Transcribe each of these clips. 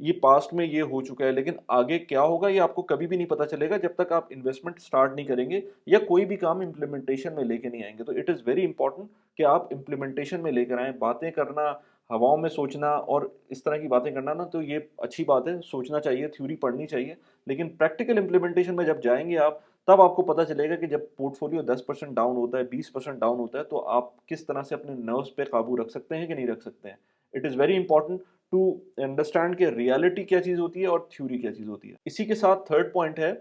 یہ پاسٹ میں یہ ہو چکا ہے، لیکن آگے کیا ہوگا یہ آپ کو کبھی بھی نہیں پتہ چلے گا جب تک آپ انویسٹمنٹ اسٹارٹ نہیں کریں گے یا کوئی بھی کام امپلیمنٹیشن میں لے کے نہیں آئیں گے. تو اٹ از ویری امپورٹنٹ کہ آپ امپلیمنٹیشن میں لے کر آئیں. باتیں کرنا، ہواؤں میں سوچنا اور اس طرح کی باتیں کرنا نا، تو یہ اچھی بات ہے، سوچنا چاہیے، تھیوری پڑھنی چاہیے، لیکن پریکٹیکل امپلیمنٹیشن میں جب جائیں گے آپ، تب آپ کو پتہ چلے گا کہ جب پورٹ فولیو 10% ڈاؤن ہوتا ہے، 20% ڈاؤن ہوتا ہے، تو آپ کس طرح سے اپنے نروس پہ قابو رکھ سکتے ہیں کہ نہیں رکھ سکتے ہیں. It is very important to understand کہ ریالٹی کیا چیز ہوتی ہے اور تھیوری کیا چیز ہوتی ہے. اسی کے ساتھ تھرڈ پوائنٹ ہے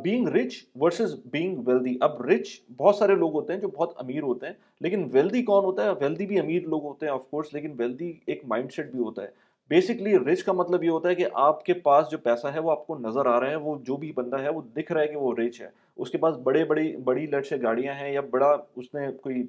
being rich versus being wealthy. اب رچ بہت سارے لوگ ہوتے ہیں جو بہت امیر ہوتے ہیں، لیکن ویلدی کون ہوتا ہے؟ ویلدی بھی امیر لوگ ہوتے ہیں آف کورس، لیکن ویلدی ایک مائنڈ سیٹ بھی ہوتا ہے. بیسکلی رچ کا مطلب یہ ہوتا ہے کہ آپ کے پاس جو پیسہ ہے وہ آپ کو نظر آ رہا ہے، وہ جو بھی بندہ ہے وہ دکھ رہا ہے کہ وہ رچ ہے، اس کے پاس بڑی لٹ سے گاڑیاں ہیں یا بڑا اس نے کوئی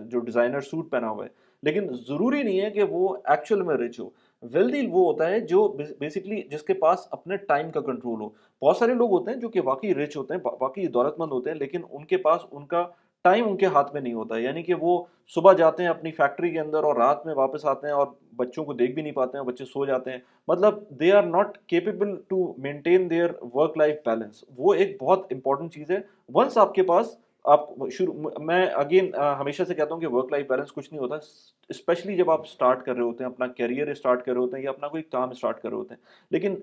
جو ڈیزائنر سوٹ پہنا ہوا ہے، لیکن ضروری نہیں ہے کہ وہ ایکچوئل میں رچ ہو. ویلدی وہ ہوتا ہے جو بیسکلی جس کے پاس اپنے ٹائم کا کنٹرول ہو. بہت سارے لوگ ہوتے ہیں جو کہ واقعی رچ ہوتے ہیں، واقعی دولت مند ہوتے ہیں، لیکن ان کے پاس ان کا ٹائم ان کے ہاتھ میں نہیں ہوتا ہے. یعنی کہ وہ صبح جاتے ہیں اپنی فیکٹری کے اندر اور رات میں واپس آتے ہیں اور بچوں کو دیکھ بھی نہیں پاتے ہیں، بچے سو جاتے ہیں. مطلب they are not capable to maintain their work life balance. وہ ایک بہت امپورٹنٹ چیز ہے. ونس آپ کے پاس آپ میں اگین ہمیشہ سے کہتا ہوں کہ ورک لائف بیلنس کچھ نہیں ہوتا، اسپیشلی جب آپ اسٹارٹ کر رہے ہوتے ہیں، اپنا کیریئر اسٹارٹ کر رہے ہوتے ہیں یا اپنا کوئی کام اسٹارٹ کر رہے ہوتے ہیں. لیکن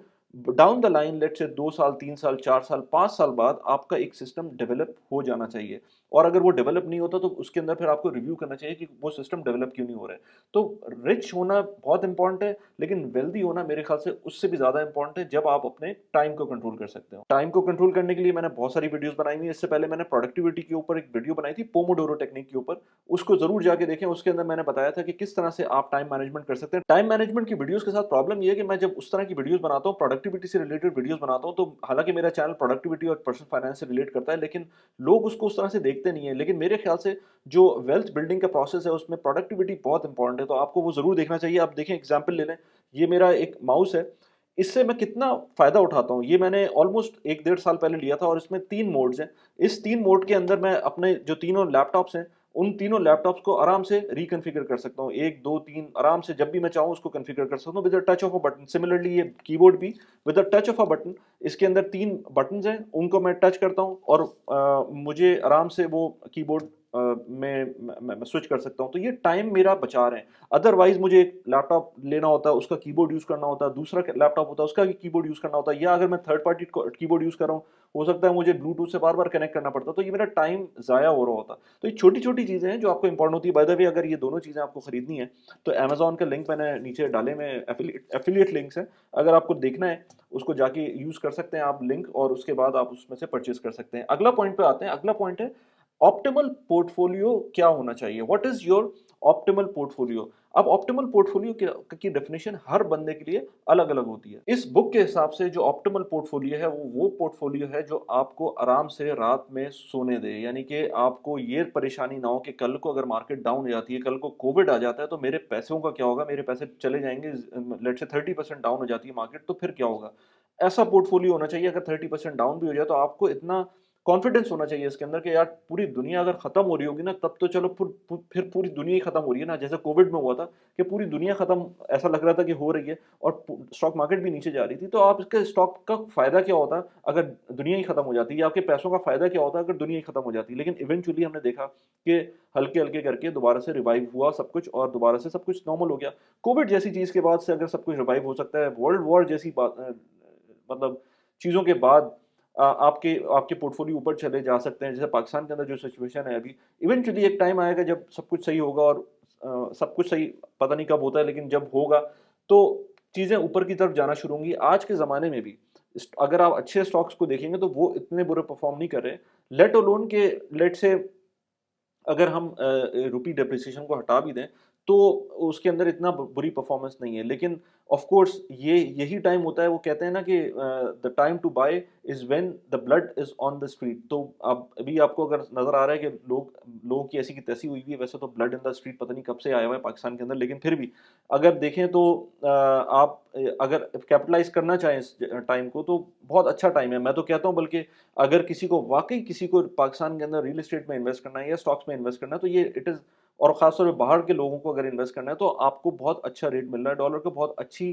ڈاؤن دا لائن لیٹ سے 2 سال 3 سال 4 سال 5 سال بعد آپ کا ایک سسٹم ڈیولپ ہو جانا چاہیے، اور اگر وہ ڈیولپ نہیں ہوتا تو اس کے اندر پھر آپ کو ریویو کرنا چاہیے کہ وہ سسٹم ڈیولپ کیوں نہیں ہو رہا ہے. تو رچ ہونا بہت امپورٹنٹ ہے، لیکن ویلدی ہونا میرے خیال سے اس سے بھی زیادہ امپورٹنٹ ہے جب آپ اپنے ٹائم کو کنٹرول کر سکتے ہو. ٹائم کو کنٹرول کرنے کے لیے میں نے بہت ساری ویڈیوز بنائی ہوئی ہیں. اس سے پہلے میں نے پروڈکٹیوٹی کے اوپر ایک ویڈیو بنائی تھی، پوموڈورو ٹیکنیک کے اوپر، اس کو ضرور جا کے دیکھیں. اس کے اندر میں نے بتایا تھا کہ کس طرح سے آپ ٹائم مینجمنٹ کر سکتے ہیں. ٹائم مینجمنٹ کی ویڈیوز کے ساتھ پرابلم یہ ہے کہ میں جب اس طرح کی ویڈیوز بناتا ہوں، پروڈکٹیوٹی سے ریلیٹڈ ویڈیوز بناتا ہوں، تو حالانکہ میرا چینل پروڈکٹیوٹی اور پرسنل فائنانس سے ریلیٹ کرتا ہے، لیکن لوگ اس کو اس طرح سے دیکھتے نہیں ہیں. لیکن میرے خیال سے جو ویلتھ بلڈنگ کا پروسیس ہے اس میں پروڈکٹیوٹی بہت امپورٹنٹ ہے، تو آپ کو وہ ضرور دیکھنا چاہیے. آپ دیکھیں ایگزامپل لے لیں، یہ میرا ایک ماؤس ہے، اس سے میں کتنا فائدہ اٹھاتا ہوں. یہ میں نے آلموسٹ 1 1.5 سال پہلے لیا تھا، اور اس میں 3 موڈز ہیں. اس 3 موڈ کے اندر میں اپنے جو تینوں لیپ ٹاپس ہیں ان تینوں لیپ ٹاپس کو آرام سے ریکنفیگر کر سکتا ہوں. 1 2 3 آرام سے جب بھی میں چاہوں اس کو کنفیگر کر سکتا ہوں with touch of a button. Similarly یہ کی بورڈ بھی with touch of a button, اس کے اندر 3 بٹنز ہیں، ان کو میں ٹچ کرتا ہوں اور مجھے آرام سے وہ کی بورڈ میں سوئچ کر سکتا ہوں. تو یہ ٹائم میرا بچا رہے ہیں. ادروائز مجھے ایک لیپ ٹاپ لینا ہوتا ہے، اس کا کی بورڈ یوز کرنا ہوتا ہے، دوسرا لیپ ٹاپ ہوتا ہے اس کا کی بورڈ یوز کرنا ہوتا ہے، یا اگر میں تھرڈ پارٹی کی بورڈ یوز کر رہا ہوں ہو سکتا ہے مجھے بلوٹوتھ سے بار بار کنیکٹ کرنا پڑتا. تو یہ میرا ٹائم ضائع ہو رہا ہوتا. تو یہ چھوٹی چھوٹی چیزیں ہیں جو آپ کو امپورٹنٹ ہوتی ہے. بائی دا وے اگر یہ دونوں چیزیں آپ کو خریدنی ہے تو امیزون کا لنک میں نے نیچے ڈالے میں ایفیلیٹ لنکس ہیں، اگر آپ کو دیکھنا ہے اس کو جا کے یوز کر سکتے ہیں آپ لنک، اور اس کے بعد آپ اس میں سے پرچیز کر سکتے ہیں. اگلا پوائنٹ پہ آتے ہیں. اگلا پوائنٹ ہے آپٹیمل پورٹ فولیو کیا ہونا چاہیے. What is your optimal port folio. اب آپٹیمل پورٹ فولیو کی ڈیفینیشن ہر بندے کے لیے الگ الگ ہوتی ہے. اس بک کے حساب سے جو آپٹیمل پورٹ فولیو ہے وہ پورٹ فولیو ہے جو آپ کو آرام سے رات میں سونے دے. یعنی کہ آپ کو یہ پریشانی نہ ہو کہ کل کو اگر مارکیٹ ڈاؤن ہو جاتی ہے، کل کو کووڈ آ جاتا ہے تو میرے پیسوں کا کیا ہوگا، میرے پیسے چلے جائیں گے. لیٹ سے 30% ڈاؤن ہو جاتی ہے مارکیٹ تو پھر کیا ہوگا. ایسا پورٹ فولیو ہونا چاہیے. اگر 30% ڈاؤن بھی ہو جائے تو آپ کو اتنا کانفیڈنس ہونا چاہیے اس کے اندر کہ یار پوری دنیا اگر ختم ہو رہی ہوگی نا تب تو چلو پھر پوری دنیا ہی ختم ہو رہی ہے نا. جیسے کووڈ میں ہوا تھا کہ پوری دنیا ختم ایسا لگ رہا تھا کہ ہو رہی ہے اور اسٹاک مارکیٹ بھی نیچے جا رہی تھی. تو آپ اس کے اسٹاک کا فائدہ کیا ہوتا اگر دنیا ہی ختم ہو جاتی، یا آپ کے پیسوں کا فائدہ کیا ہوتا اگر دنیا ہی ختم ہو جاتی. لیکن ایونچولی ہم نے دیکھا کہ ہلکے ہلکے کر کے دوبارہ سے ریوائیو ہوا سب کچھ، اور دوبارہ سے سب کچھ نارمل ہو گیا. کووڈ جیسی چیز کے بعد سے اگر سب کچھ ریوائیو ہو سکتا ہے، ورلڈ وار جیسی بات مطلب چیزوں کے بعد آپ کے پورٹ فولیو اوپر چلے جا سکتے ہیں. جیسے پاکستان کے اندر جو سچویشن ہے ابھی، ایونچولی ایک ٹائم آئے گا جب سب کچھ صحیح ہوگا، اور سب کچھ صحیح پتہ نہیں کب ہوتا ہے لیکن جب ہوگا تو چیزیں اوپر کی طرف جانا شروع ہوں گی. آج کے زمانے میں بھی اگر آپ اچھے اسٹاکس کو دیکھیں گے تو وہ اتنے برے پرفارم نہیں کر رہے. لیٹ الون کے لیٹ سے اگر ہم روپی ڈیپریسیشن کو ہٹا بھی دیں تو اس کے اندر اتنا بری پرفارمنس نہیں ہے. لیکن آف کورس یہی ٹائم ہوتا ہے، وہ کہتے ہیں نا کہ the time to buy is when the blood is on the street. تو اب ابھی آپ کو اگر نظر آ رہا ہے کہ لوگوں کی ایسی کی تیسی ہوئی ہوئی ہے. ویسے تو بلڈ ان دا اسٹریٹ پتہ نہیں کب سے آیا ہوا ہے پاکستان کے اندر، لیکن پھر بھی اگر دیکھیں تو آپ اگر کیپٹلائز کرنا چاہیں اس ٹائم کو تو بہت اچھا ٹائم ہے. میں تو کہتا ہوں بلکہ اگر کسی کو پاکستان کے اندر ریئل اسٹیٹ میں انویسٹ کرنا ہے یا اسٹاکس میں انویسٹ کرنا ہے تو یہ اٹ از، اور خاص طور پہ باہر کے لوگوں کو اگر انویسٹ کرنا ہے تو آپ کو بہت اچھا ریٹ مل رہا ہے. ڈالر کا بہت اچھی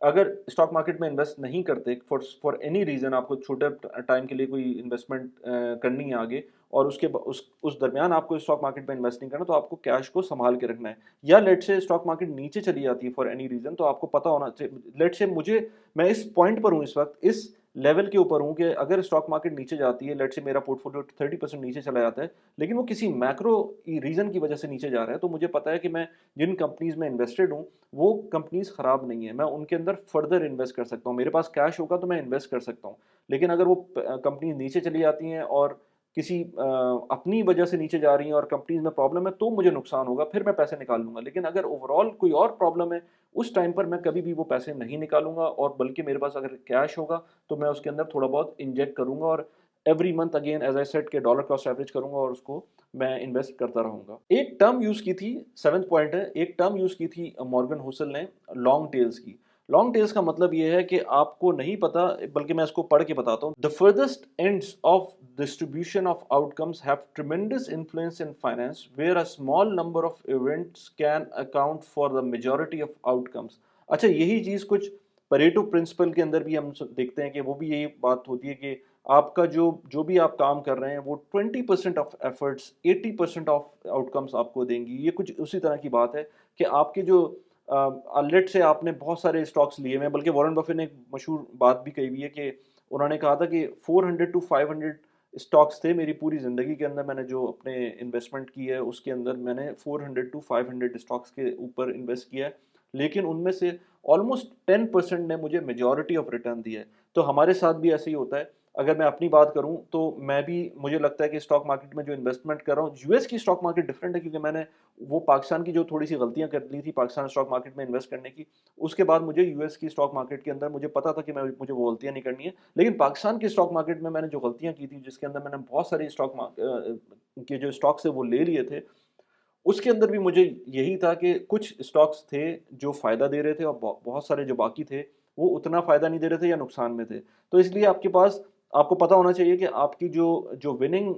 اگر اسٹاک مارکیٹ میں انویسٹ نہیں کرتے فار اینی ریزن، آپ کو چھوٹے ٹائم کے لیے کوئی انویسٹمنٹ کرنی ہے آگے، اور اس درمیان آپ کو اسٹاک مارکیٹ میں انویسٹ نہیں کرنا، تو آپ کو کیش کو سنبھال کے رکھنا ہے. یا لیٹ سے اسٹاک مارکیٹ نیچے چلی جاتی ہے فار اینی ریزن، تو آپ کو پتا ہونا چاہیے. لیٹ سے میں اس پوائنٹ پر ہوں اس وقت، اس لیول کے اوپر ہوں کہ اگر اسٹاک مارکیٹ نیچے جاتی ہے، لیٹ سے میرا پورٹ فولیو 30% نیچے چلا جاتا ہے، لیکن وہ کسی میکرو ریزن کی وجہ سے نیچے جا رہا ہے، تو مجھے پتا ہے کہ میں جن کمپنیز میں انویسٹڈ ہوں وہ کمپنیز خراب نہیں ہیں، میں ان کے اندر فردر انویسٹ کر سکتا ہوں. میرے پاس کیش ہوگا تو میں انویسٹ کر سکتا ہوں. لیکن اگر وہ کمپنیز نیچے چلی جاتی ہیں اور کسی اپنی وجہ سے نیچے جا رہی ہیں اور کمپنیز میں پرابلم ہے، تو مجھے نقصان ہوگا، پھر میں پیسے نکال لوں گا. لیکن اگر اوور آل کوئی اور پرابلم ہے، اس ٹائم پر میں کبھی بھی وہ پیسے نہیں نکالوں گا، اور بلکہ میرے پاس اگر کیش ہوگا تو میں اس کے اندر تھوڑا بہت انجیکٹ کروں گا، اور every month again as I said کہ ڈالر کاسٹ ایوریج کروں گا اور اس کو میں انویسٹ کرتا رہوں گا. ایک ٹرم یوز کی تھی، 7th پوائنٹ ہے، ایک ٹرم یوز کی تھی مورگن ہوسل نے، لانگ ٹیلز کی. لانگ ٹیلز کا مطلب یہ ہے کہ آپ کو نہیں پتا، بلکہ میں اس کو پڑھ کے بتاتا ہوں. The furthest ends of distribution of outcomes have tremendous influence in finance, where a small number of events can account for the majority of outcomes. اچھا، یہی چیز کچھ پریٹو پرنسپل کے اندر بھی ہم دیکھتے ہیں کہ وہ بھی یہی بات ہوتی ہے کہ آپ کا جو بھی آپ کام کر رہے ہیں وہ 20% آف ایفرٹس 80% آف آؤٹ کمس آپ کو دیں گی. یہ کچھ اسی طرح کی بات ہے کہ آپ کے جو لیٹ سے آپ نے بہت سارے اسٹاکس لیے ہوئے ہیں، بلکہ وارن بفیٹ نے ایک مشہور بات بھی کہی ہوئی ہے کہ انہوں نے کہا تھا کہ 400 to 500 اسٹاکس تھے میری پوری زندگی کے اندر، میں نے جو اپنے انویسٹمنٹ کی ہے اس کے اندر میں نے 400 to 500 اسٹاکس کے اوپر انویسٹ کیا ہے، لیکن ان میں سے آلموسٹ 10% نے مجھے میجورٹی آف ریٹرن دیا ہے. تو ہمارے ساتھ بھی ایسے ہی ہوتا ہے. اگر میں اپنی بات کروں تو میں بھی، مجھے لگتا ہے کہ اسٹاک مارکیٹ میں جو انویسٹمنٹ کر رہا ہوں، یو ایس کی اسٹاک مارکیٹ ڈفرینٹ ہے، کیونکہ میں نے وہ پاکستان کی جو تھوڑی سی غلطیاں کر لی تھی پاکستان اسٹاک مارکیٹ میں انویسٹ کرنے کی، اس کے بعد مجھے یو ایس کی اسٹاک مارکیٹ کے اندر مجھے پتا تھا کہ مجھے وہ غلطیاں نہیں کرنی ہے. لیکن پاکستان کی اسٹاک مارکیٹ میں نے جو غلطیاں کی تھی، جس کے اندر میں نے بہت سارے اسٹاک کے جو اسٹاکس تھے وہ لے لیے تھے، اس کے اندر بھی مجھے یہی تھا کہ کچھ اسٹاکس تھے جو فائدہ دے رہے تھے اور بہت سارے جو باقی تھے وہ اتنا فائدہ نہیں دے رہے تھے یا نقصان میں تھے. تو اس لیے آپ کو پتا ہونا چاہیے کہ آپ کی جو وننگ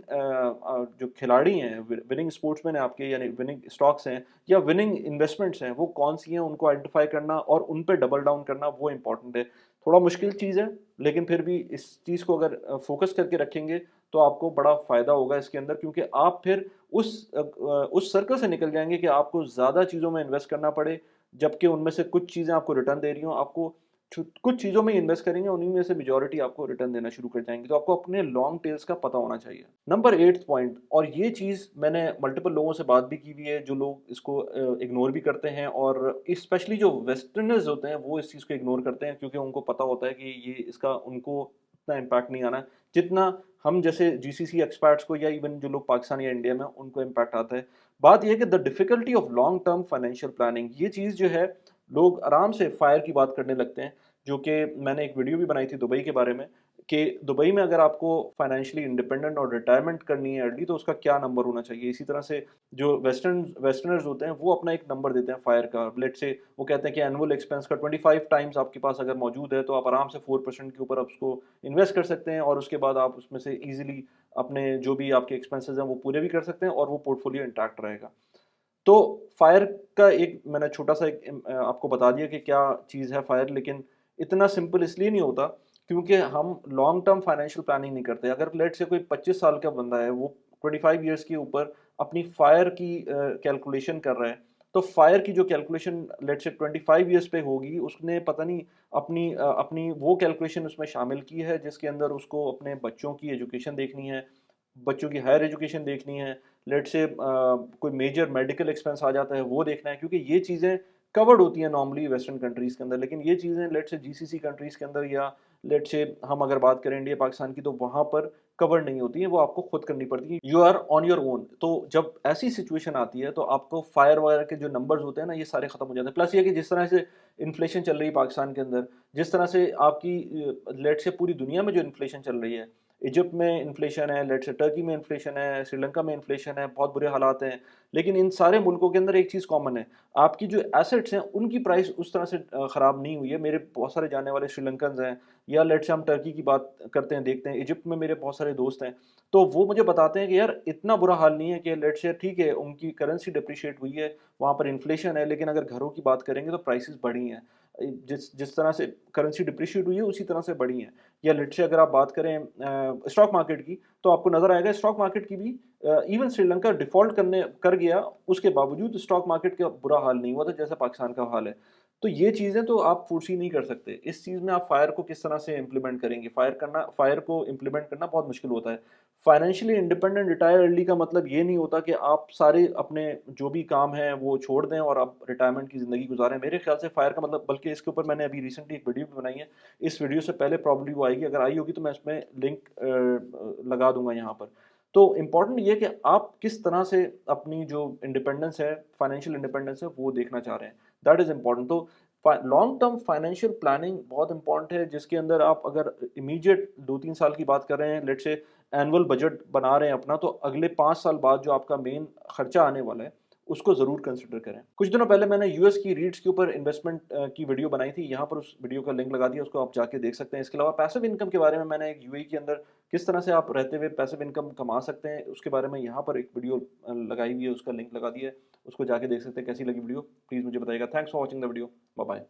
جو کھلاڑی ہیں، وننگ اسپورٹس مین ہیں آپ کے، یعنی وننگ اسٹاکس ہیں یا وننگ انویسٹمنٹس ہیں، وہ کون سی ہیں، ان کو آئیڈینٹیفائی کرنا اور ان پہ ڈبل ڈاؤن کرنا وہ امپورٹنٹ ہے. تھوڑا مشکل چیز ہے، لیکن پھر بھی اس چیز کو اگر فوکس کر کے رکھیں گے تو آپ کو بڑا فائدہ ہوگا اس کے اندر، کیونکہ آپ پھر اس سرکل سے نکل جائیں گے کہ آپ کو زیادہ چیزوں میں انویسٹ کرنا پڑے، جبکہ ان میں سے کچھ چیزیں آپ کو ریٹرن دے رہی ہوں. آپ کو کچھ چیزوں میں انویسٹ کریں گے، انہیں میں سے میجورٹی آپ کو ریٹرن دینا شروع کر جائیں گے. تو آپ کو اپنے لانگ ٹیلز کا پتہ ہونا چاہیے. نمبر 8 پوائنٹ، اور یہ چیز میں نے ملٹیپل لوگوں سے بات بھی کی ہوئی ہے جو لوگ اس کو اگنور بھی کرتے ہیں، اور اسپیشلی جو ویسٹرنرز ہوتے ہیں وہ اس چیز کو اگنور کرتے ہیں، کیونکہ ان کو پتہ ہوتا ہے کہ یہ اس کا ان کو اتنا امپیکٹ نہیں آنا جتنا ہم جیسے جی سی سی ایکسپرٹس کو یا ایون جو لوگ پاکستان یا انڈیا میں ان کو امپیکٹ آتا ہے. بات یہ ہے کہ the difficulty of long term financial planning, یہ چیز جو ہے لوگ آرام سے فائر کی بات کرنے لگتے ہیں، جو کہ میں نے ایک ویڈیو بھی بنائی تھی دبئی کے بارے میں، کہ دبئی میں اگر آپ کو فائنینشلی انڈیپینڈنٹ اور ریٹائرمنٹ کرنی ہے ارلی تو اس کا کیا نمبر ہونا چاہیے. اسی طرح سے جو ویسٹرنرز ہوتے ہیں وہ اپنا ایک نمبر دیتے ہیں فائر کا. لیٹ سے وہ کہتے ہیں کہ اینول ایکسپینس کا 25 ٹائمز آپ کے پاس اگر موجود ہے تو آپ آرام سے 4% کے اوپر آپ اس کو انویسٹ کر سکتے ہیں، اور اس کے بعد آپ اس میں سے ایزیلی اپنے جو بھی آپ کے ایکسپینسز ہیں وہ پورے بھی کر سکتے ہیں، اور وہ پورٹ فولیو انٹیکٹ رہے گا. تو فائر کا ایک میں نے چھوٹا سا ایک آپ کو بتا دیا کہ کیا چیز ہے فائر، لیکن اتنا سمپل اس لیے نہیں ہوتا کیونکہ ہم لانگ ٹرم فائنینشیل پلاننگ نہیں کرتے. اگر لیٹ سے کوئی 25 سال کا بندہ ہے، وہ 25 ایئرس کے اوپر اپنی فائر کی کیلکولیشن کر رہا ہے، تو فائر کی جو کیلکولیشن لیٹ سے 25 ایئرس پہ ہوگی، اس نے پتہ نہیں اپنی وہ کیلکولیشن اس میں شامل کی ہے جس کے اندر اس کو اپنے بچوں کی ایجوکیشن دیکھنی ہے، بچوں کی ہائر ایجوکیشن دیکھنی ہے، لیٹ سے کوئی میجر میڈیکل ایکسپینس آ جاتا ہے وہ دیکھنا ہے، کیونکہ یہ چیزیں کورڈ ہوتی ہیں نارملی ویسٹرن کنٹریز کے اندر. لیکن یہ چیزیں لیٹ سے جی سی سی کنٹریز کے اندر، یا لیٹ سے ہم اگر بات کریں انڈیا پاکستان کی، تو وہاں پر کور نہیں ہوتی ہیں، وہ آپ کو خود کرنی پڑتی ہیں. You are on your own. تو جب ایسی سچویشن آتی ہے تو آپ کو فائر وغیرہ کے جو نمبرز ہوتے ہیں نا، یہ سارے ختم ہو جاتے ہیں. پلس یہ کہ جس طرح سے انفلیشن چل رہی ہے پاکستان کے اندر، جس طرح سے آپ کی لیٹ سے پوری دنیا میں جو انفلیشن چل رہی ہے، ایجپٹ میں انفلیشن ہے، لیٹ سے ٹرکی میں انفلیشن ہے، سری لنکا میں انفلیشن ہے، بہت برے حالات ہیں. لیکن ان سارے ملکوں کے اندر ایک چیز کامن ہے، آپ کی جو ایسٹس ہیں ان کی پرائس اس طرح سے خراب نہیں ہوئی ہے. میرے بہت سارے جانے والے سری لنکنز ہیں، یا لیٹ سے ہم ٹرکی کی بات کرتے ہیں دیکھتے ہیں، ایجپٹ میں میرے بہت سارے دوست ہیں، تو وہ مجھے بتاتے ہیں کہ یار اتنا برا حال نہیں ہے کہ لیٹ سے ٹھیک ہے ان کی کرنسی ڈپریشیٹ ہوئی ہے، وہاں پر انفلیشن ہے، لیکن اگر گھروں کی بات کریں گے تو پرائسز بڑھی ہیں. جس طرح سے کرنسی ڈپریشیٹ ہوئی ہے اسی طرح سے بڑھی ہیں. یا لیٹ سے اگر آپ بات کریں اسٹاک مارکیٹ کی، تو آپ کو نظر آئے گا اسٹاک مارکیٹ کی بھی ایون سری لنکا ڈیفالٹ کر گیا، اس کے باوجود اسٹاک مارکیٹ کا برا حال نہیں ہوا تھا جیسا پاکستان کا حال ہے. تو یہ چیزیں تو آپ فورسی نہیں کر سکتے. اس چیز میں آپ فائر کو کس طرح سے امپلیمنٹ کریں گے؟ فائر کو امپلیمنٹ کرنا بہت مشکل ہوتا ہے. فائنینشلی انڈیپینڈنٹ ریٹائر ارلی کا مطلب یہ نہیں ہوتا کہ آپ سارے اپنے جو بھی کام ہیں وہ چھوڑ دیں اور آپ ریٹائرمنٹ کی زندگی گزاریں. میرے خیال سے فائر کا مطلب، بلکہ اس کے اوپر میں نے ابھی ریسنٹلی ایک ویڈیو بھی بنائی ہے، اس ویڈیو سے پہلے پرابلی وہ آئے گی، اگر آئی ہوگی تو میں اس میں لنک لگا دوں گا یہاں پر. تو امپورٹنٹ یہ کہ آپ کس طرح سے اپنی جو انڈیپینڈنس ہے، فائنینشیل انڈیپینڈنس ہے، وہ دیکھنا چاہ رہے ہیں. That is important. تو لانگ ٹرم فائنینشیل پلاننگ بہت امپورٹنٹ ہے، جس کے اندر آپ اگر امیجیٹ 2-3 سال کی بات کر رہے ہیں، لیٹ سے اینول بجٹ بنا رہے ہیں اپنا، تو اگلے 5 سال بعد جو آپ کا مین خرچہ آنے والا ہے اس کو ضرور کنسیڈر کریں. کچھ دنوں پہلے میں نے یو ایس کی ریٹس کے اوپر انویسٹمنٹ کی ویڈیو بنائی تھی، یہاں پر اس ویڈیو کا لنک لگا دیا، اس کو آپ جا کے دیکھ سکتے ہیں. اس کے علاوہ پیسو انکم کے بارے میں نے ایک یو اے کے اندر کس طرح سے آپ رہتے ہوئے پیسو انکم کما سکتے ہیں اس کے بارے میں یہاں پر ایک ویڈیو لگائی ہوئی ہے، اس کا لنک لگا دیا ہے، اس کو جا کے دیکھ سکتے ہیں. کیسی لگی ویڈیو پلیز مجھے بتائیے گا. Thanks for watching the video. Bye bye.